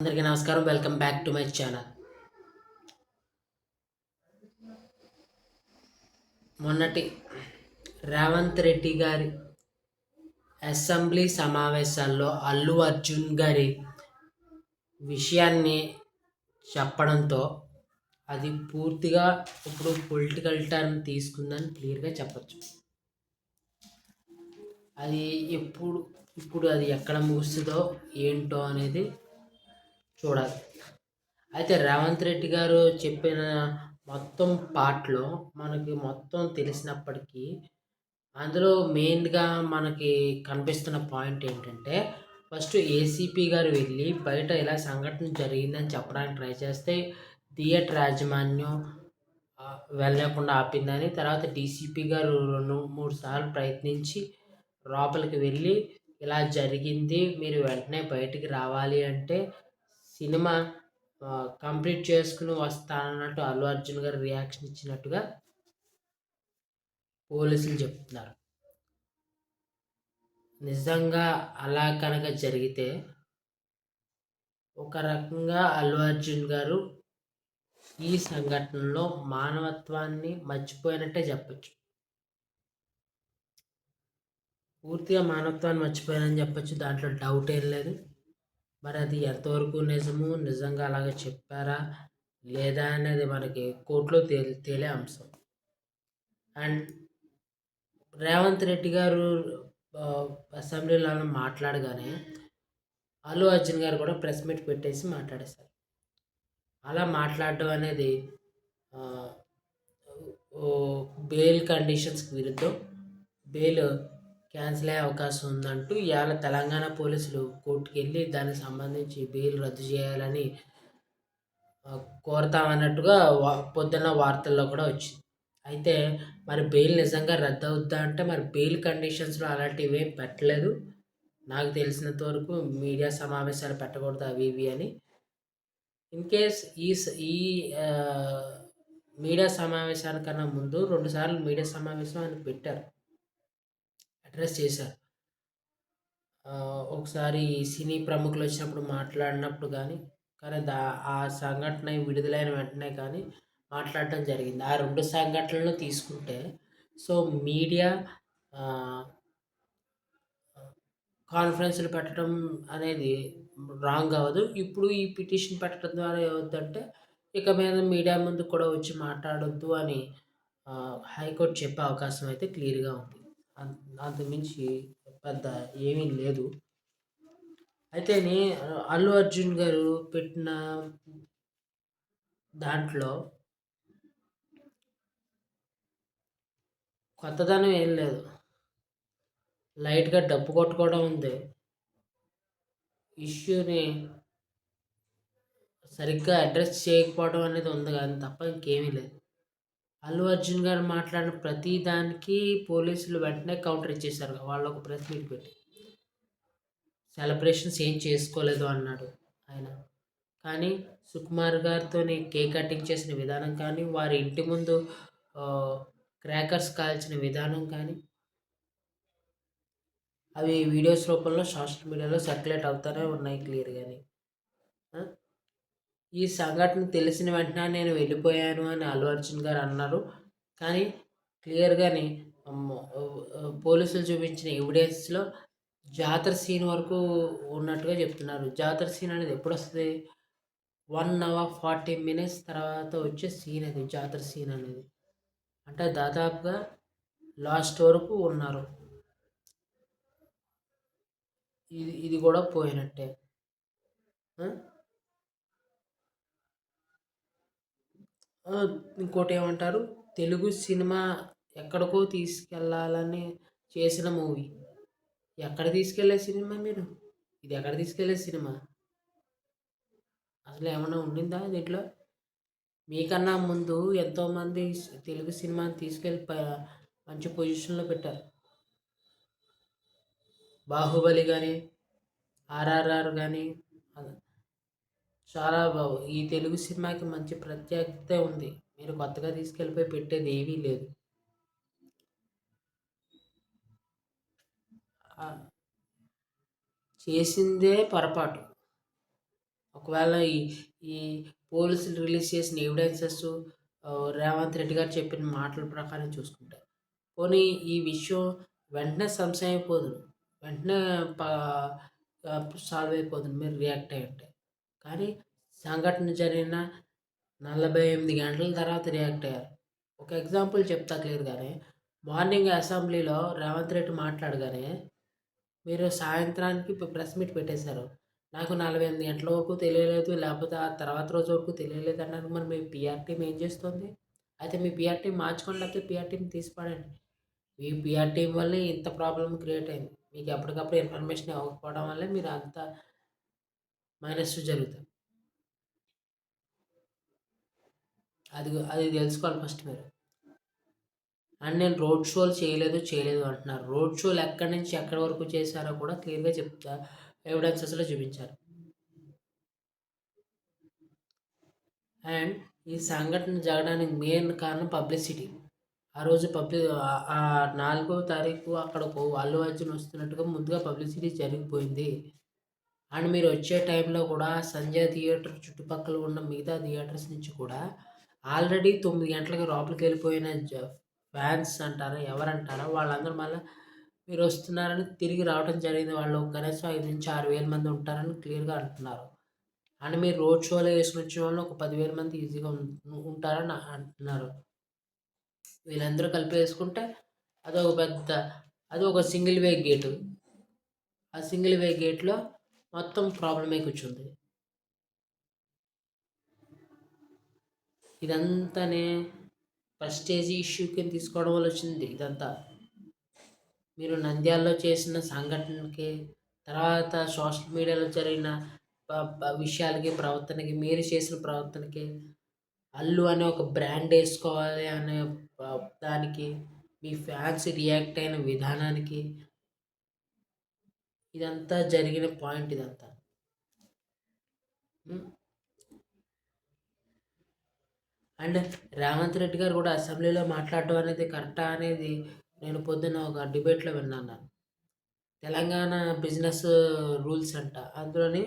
అందరికీ నమస్కారం. Welcome back to my channel. మొన్నటి రేవంత్ రెడ్డి గారి అసెంబ్లీ సమావేశాల్లో అల్లు అర్జున్ గారి విషయాన్ని చెప్పడంతో అది పూర్తిగా ఇప్పుడు పొలిటికల్ టర్న్ తీసుకుందని క్లియర్గా చెప్పచ్చు. అది ఇప్పుడు అది ఎక్కడ ముగుస్తుందో ఏంటో అనేది చూడాలి. అయితే రేవంత్ రెడ్డి గారు చెప్పిన మొత్తం పార్ట్లో మనకి మొత్తం తెలిసినప్పటికీ అందులో మెయిన్గా మనకి కనిపిస్తున్న పాయింట్ ఏంటంటే, ఫస్ట్ ఏసీపీ గారు వెళ్ళి బయట ఇలా సంఘటన జరిగిందని చెప్పడానికి ట్రై చేస్తే థియేటర్ యాజమాన్యం వెళ్ళకుండా ఆపిందని, తర్వాత డీసీపీ గారు 2-3 సార్లు ప్రయత్నించి లోపలికి వెళ్ళి ఇలా జరిగింది, మీరు వెంటనే బయటికి రావాలి అంటే సినిమా కంప్లీట్ చేసుకుని వస్తానన్నట్టు అల్లు అర్జున్ గారు రియాక్షన్ ఇచ్చినట్టుగా పోలీసులు చెప్తున్నారు. నిజంగా అలా కనుక జరిగితే ఒక రకంగా అల్లు అర్జున్ గారు ఈ సంఘటనలో మానవత్వాన్ని మర్చిపోయినట్టే చెప్పచ్చు. పూర్తిగా మానవత్వాన్ని మర్చిపోయానని చెప్పచ్చు, దాంట్లో డౌట్ ఏం లేదు. మరి అది ఎంతవరకు నిజము, నిజంగా అలాగే చెప్పారా లేదా అనేది మనకి కోర్టులో తేలే అంశం. అండ్ రేవంత్ రెడ్డి గారు అసెంబ్లీలో మాట్లాడగానే అల్లు అర్జున్ గారు కూడా ప్రెస్ మీట్ పెట్టేసి మాట్లాడేశారు. అలా మాట్లాడడం అనేది బెయిల్ కండిషన్స్కి విరుద్ధం, బెయిల్ క్యాన్సిల్ అయ్యే అవకాశం ఉందంటూ ఇవాళ తెలంగాణ పోలీసులు కోర్టుకి వెళ్ళి దానికి సంబంధించి బెయిల్ రద్దు చేయాలని కోరతామన్నట్టుగా పొద్దున్న వార్తల్లో కూడా వచ్చింది. అయితే మరి బెయిల్ నిజంగా రద్దు అవుద్దా అంటే, మరి బెయిల్ కండిషన్స్లో అలాంటివి ఏం పెట్టలేదు. నాకు తెలిసినంత వరకు మీడియా సమావేశాలు పెట్టకూడదు అవి ఇవి అని. ఇన్ కేస్ ఈ మీడియా సమావేశానికన్నా ముందు 2 సార్లు మీడియా సమావేశం ఆయన పెట్టారు, అడ్రస్ చేశారు. ఒకసారి సినీ ప్రముఖులు వచ్చినప్పుడు మాట్లాడినప్పుడు కానీ ఆ సంఘటన విడుదలైన వెంటనే కానీ మాట్లాడటం జరిగింది. ఆ 2 సంఘటనలను తీసుకుంటే సో మీడియా కాన్ఫరెన్స్లు పెట్టడం అనేది రాంగ్ అవ్వదు. ఇప్పుడు ఈ పిటిషన్ పెట్టడం ద్వారా ఏమవుద్దంటే, ఇక మీద మీడియా ముందు కూడా వచ్చి మాట్లాడొద్దు అని హైకోర్టు చెప్పే అవకాశం అయితే క్లియర్గా ఉంది. అంతకుమించి పెద్ద ఏమీ లేదు. అయితే అల్లు అర్జున్ గారు పెట్టిన దాంట్లో కొత్తదనం ఏం లేదు. లైట్గా డప్పు కొట్టుకోవడం ఉంది, ఇష్యూని సరిగ్గా అడ్రస్ చేయకపోవడం అనేది ఉంది కానీ తప్ప ఇంకేమీ లేదు. అల్లు అర్జున్ గారు మాట్లాడిన ప్రతి దానికి పోలీసులు వెంటనే కౌంటర్ ఇచ్చేశారు. వాళ్ళు ఒక ప్రెస్ మీట్ పెట్టి సెలబ్రేషన్స్ ఏం చేసుకోలేదు అన్నాడు ఆయన. కానీ సుకుమార్ గారితో కేక్ కటింగ్ చేసిన విధానం కానీ, వారి ఇంటి ముందు క్రాకర్స్ కాల్చిన విధానం కానీ అవి వీడియోస్ రూపంలో సోషల్ మీడియాలో సర్క్యులేట్ అవుతూనే ఉన్నాయి క్లియర్గాని. ఈ సంఘటన తెలిసిన వెంటనే నేను వెళ్ళిపోయాను అని అల్లు అర్జున్ గారు అన్నారు. కానీ క్లియర్గాని పోలీసులు చూపించిన ఎవిడెన్స్లో జాతర సీన్ వరకు ఉన్నట్టుగా చెప్తున్నారు. జాతర సీన్ అనేది ఎప్పుడు వస్తుంది? 1 hour 40 minutes తర్వాత వచ్చే సీన్ అది, జాతర సీన్ అనేది. అంటే దాదాపుగా లాస్ట్ వరకు ఉన్నారు. ఇది కూడా పోయినట్టే. ఇంకోటి ఏమంటారు, తెలుగు సినిమా ఎక్కడికో తీసుకెళ్ళాలని చేసిన మూవీ ఎక్కడ తీసుకెళ్లే సినిమా మీరు? ఇది ఎక్కడ తీసుకెళ్లే సినిమా? అసలు ఏమన్నా ఉండిందా దీంట్లో? మీకన్నా ముందు ఎంతోమంది తెలుగు సినిమాని తీసుకెళ్ళి మంచి పొజిషన్లో పెట్టారు. బాహుబలి కానీ, ఆర్ఆర్ఆర్ కానీ చాలా ఈ తెలుగు సినిమాకి మంచి ప్రత్యేకత ఉంది. మీరు కొత్తగా తీసుకెళ్ళిపోయి పెట్టేది ఏమీ లేదు. చేసిందే పొరపాటు. ఒకవేళ ఈ ఈ పోలీసులు రిలీజ్ చేసిన ఎవిడెన్సెస్ రేవంత్ రెడ్డి గారు చెప్పిన మాటల ప్రకారం చూసుకుంటే, పోనీ ఈ విషయం వెంటనే సంశయం అయిపోదును, వెంటనే ప సాల్వ్ అయిపోతుంది మీరు రియాక్ట్ అయ్యి ఉంటే. కానీ సంఘటన జరిగిన 48 గంటల తర్వాత రియాక్ట్ అయ్యారు. ఒక ఎగ్జాంపుల్ చెప్తా క్లియర్‌గానే. మార్నింగ్ అసెంబ్లీలో రేవంత్ రెడ్డి మాట్లాడగానే మీరు సాయంత్రానికి ప్రెస్ మీట్ పెట్టేశారు. నాకు 48 గంటల వరకు తెలియలేదు, లేకపోతే ఆ తర్వాత రోజు వరకు తెలియలేదు అన్నారు. మరి మీ పీఆర్ టీమ్ ఏం చేస్తుంది? అయితే మీ పీఆర్ టీమ్ మార్చుకోండి, లేకపోతే పీఆర్ టీమ్ తీసి పడేయండి. మీ పీఆర్ టీమ్ వల్లే ఇంత ప్రాబ్లమ్ క్రియేట్ అయింది. మీకు ఎప్పటికప్పుడు ఇన్ఫర్మేషన్ ఇవ్వకపోవడం వల్లే మీరు అంత మైనస్ జరుగుతుంది. అది తెలుసుకోవాలి ఫస్ట్ మీరు. అండ్ నేను రోడ్ షోలు చేయలేదు అంటున్నారు. రోడ్ షోలు ఎక్కడి నుంచి ఎక్కడి వరకు చేశారో కూడా క్లియర్‌గా చెప్తా ఎవిడెన్సెస్‌లో చూపించారు. అండ్ ఈ సంఘటన జరగడానికి మెయిన్ కారణం పబ్లిసిటీ. ఆ రోజు 4వ తారీఖు అక్కడకు అల్లు అర్జున్ వస్తున్నట్టుగా ముందుగా పబ్లిసిటీ జరిగిపోయింది. అండ్ మీరు వచ్చే టైంలో కూడా సంజయ్ థియేటర్ చుట్టుపక్కల ఉన్న మిగతా థియేటర్స్ నుంచి కూడా ఆల్రెడీ 9 గంటలకి లోపలికి వెళ్ళిపోయిన ఫ్యాన్స్ అంటారా, ఎవరంటారా వాళ్ళందరూ మళ్ళీ మీరు వస్తున్నారని తిరిగి రావడం జరిగింది. వాళ్ళు కనీసం 5,000-6,000 మంది ఉంటారని క్లియర్‌గా అంటున్నారు. అండ్ మీరు రోడ్ షోలో వేసుకొని వచ్చే వాళ్ళు ఒక 10,000 మంది ఈజీగా ఉంటారని అంటున్నారు. వీళ్ళందరూ కలిపి వేసుకుంటే అది ఒక సింగిల్ వే గేటు. ఆ సింగిల్ వే గేట్‌లో మొత్తం ప్రాబ్లమే కూర్చుంది. ఇదంతానే ప్రెస్టేజ్ ఇష్యూ కింద తీసుకోవడం వల్ల వచ్చింది ఇదంతా. మీరు నంద్యాలలో చేసిన సంఘటనకి, తర్వాత సోషల్ మీడియాలో జరిగిన విషయాలకి, ప్రవర్తనకి, మీరు చేసిన ప్రవర్తనకి, అల్లు అనే ఒక బ్రాండ్ వేసుకోవాలి అనే దానికి, మీ ఫ్యాన్స్ రియాక్ట్ అయిన విధానానికి, ఇదంతా జరిగిన పాయింట్ ఇదంతా. అండ్ రేవంత్ రెడ్డి గారు కూడా అసెంబ్లీలో మాట్లాడడం అనేది కరెక్టా అనేది నేను పొద్దున్న ఒక డిబేట్లో విన్నాను. తెలంగాణ బిజినెస్ రూల్స్ అంట, అందులోని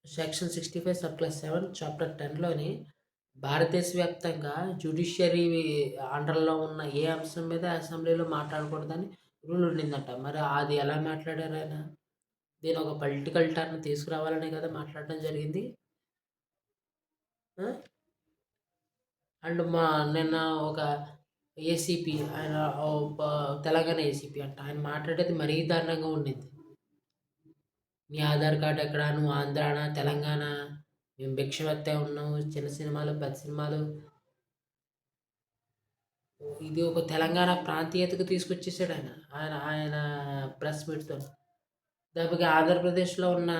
సెక్షన్ 65(7) చాప్టర్ 10లోని భారతదేశ వ్యాప్తంగా జ్యుడిషియరీ అండర్లో ఉన్న ఏ అంశం మీద అసెంబ్లీలో మాట్లాడకూడదని రూల్ ఉండిందంట. మరి అది ఎలా మాట్లాడారు ఆయన? దీని ఒక పొలిటికల్ టర్న్ తీసుకురావాలనే కదా మాట్లాడడం జరిగింది. అండ్ నిన్న ఒక ఏసీపీ, ఆయన తెలంగాణ ఏసీపీ అంట, ఆయన మాట్లాడేది మరీ దారుణంగా ఉండింది. నీ ఆధార్ కార్డ్ ఎక్కడ, నువ్వు ఆంధ్రానా తెలంగాణ, మేము భిక్షమెత్తే ఉన్నాము, చిన్న సినిమాలు పెద్ద సినిమాలు, ఇది ఒక తెలంగాణ ప్రాంతీయతకు తీసుకొచ్చేసాడు ఆయన ఆయన ఆయన ప్రెస్ మీట్తో. దానికి ఆంధ్రప్రదేశ్లో ఉన్న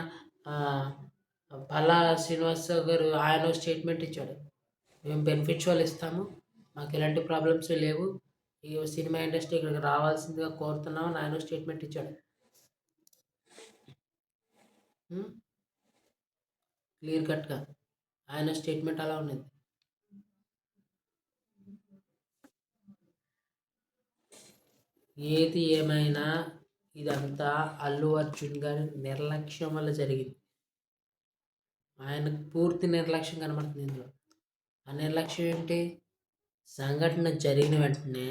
పల్లా శ్రీనివాసరావు గారు ఆయన స్టేట్మెంట్ ఇచ్చాడు. మేము బెనిఫిట్స్ ఇస్తాము, మాకు ఎలాంటి ప్రాబ్లమ్స్ లేవు, ఈ సినిమా ఇండస్ట్రీ ఇక్కడికి రావాల్సిందిగా కోరుతున్నామని ఆయన స్టేట్మెంట్ ఇచ్చాడు. క్లియర్ కట్గా ఆయన స్టేట్మెంట్ అలా ఉన్నది. ఏది ఏమైనా ఇదంతా అల్లు అర్జున్ గారి నిర్లక్ష్యం వల్ల జరిగింది. ఆయనకు పూర్తి నిర్లక్ష్యం కనబడుతుంది ఇందులో. ఆ నిర్లక్ష్యం ఏంటి? సంఘటన జరిగిన వెంటనే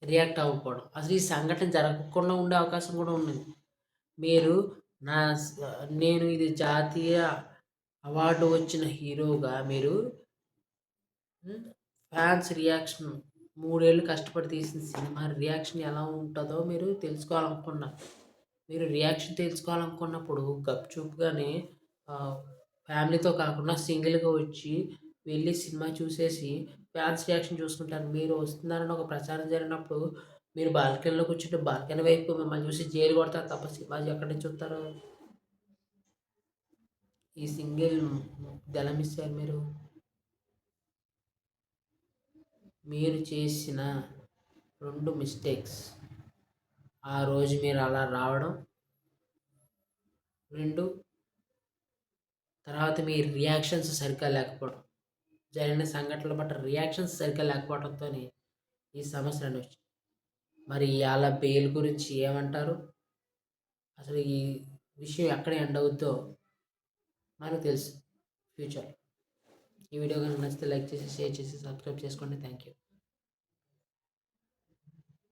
రియాక్ట్ అవ్వకపోవడం. అసలు ఈ సంఘటన జరగకుండా ఉండే అవకాశం కూడా ఉంది. మీరు నేను ఇది జాతీయ అవార్డు వచ్చిన హీరోగా మీరు ఫ్యాన్స్ రియాక్షన్ 3 ఏళ్ళు కష్టపడి తీసిన సినిమా రియాక్షన్ ఎలా ఉంటుందో మీరు తెలుసుకోవాలనుకున్నారు. మీరు రియాక్షన్ తెలుసుకోవాలనుకున్నప్పుడు గప్చుప్గానే ఫ్యామిలీతో కాకుండా సింగిల్గా వచ్చి వెళ్ళి సినిమా చూసేసి ఫ్యాన్స్ రియాక్షన్ చూసుకుంటారు. మీరు వస్తున్నారని ఒక ప్రచారం జరిగినప్పుడు మీరు బాల్కనీలో కూర్చుంటే బాల్కనీ వైపు మిమ్మల్ని చూసి జైలు కొడతారు తప్ప సినిమా ఎక్కడి నుంచి చూస్తారు? ఈ సింగిల్ ఎలా మిస్ అయ్యారు మీరు చేసిన 2 మిస్టేక్స్. ఆ రోజు మీరు అలా రావడం, 2 తర్వాత మీ రియాక్షన్స్ సరిగ్గా లేకపోవడం, జరిగిన సంఘటనల పట్ల రియాక్షన్స్ సరిగ్గా లేకపోవడంతో ఈ సమస్యలు వచ్చాయి. మరి అలా బెయిల్ గురించి ఏమంటారు? అసలు విషయం ఎక్కడ ఎండ్ అవుద్దో మనకు తెలుసు ఫ్యూచర్. ఈ వీడియో కనుక నచ్చితే లైక్ చేసి, షేర్ చేసి, సబ్స్క్రైబ్ చేసుకోండి. Thank you.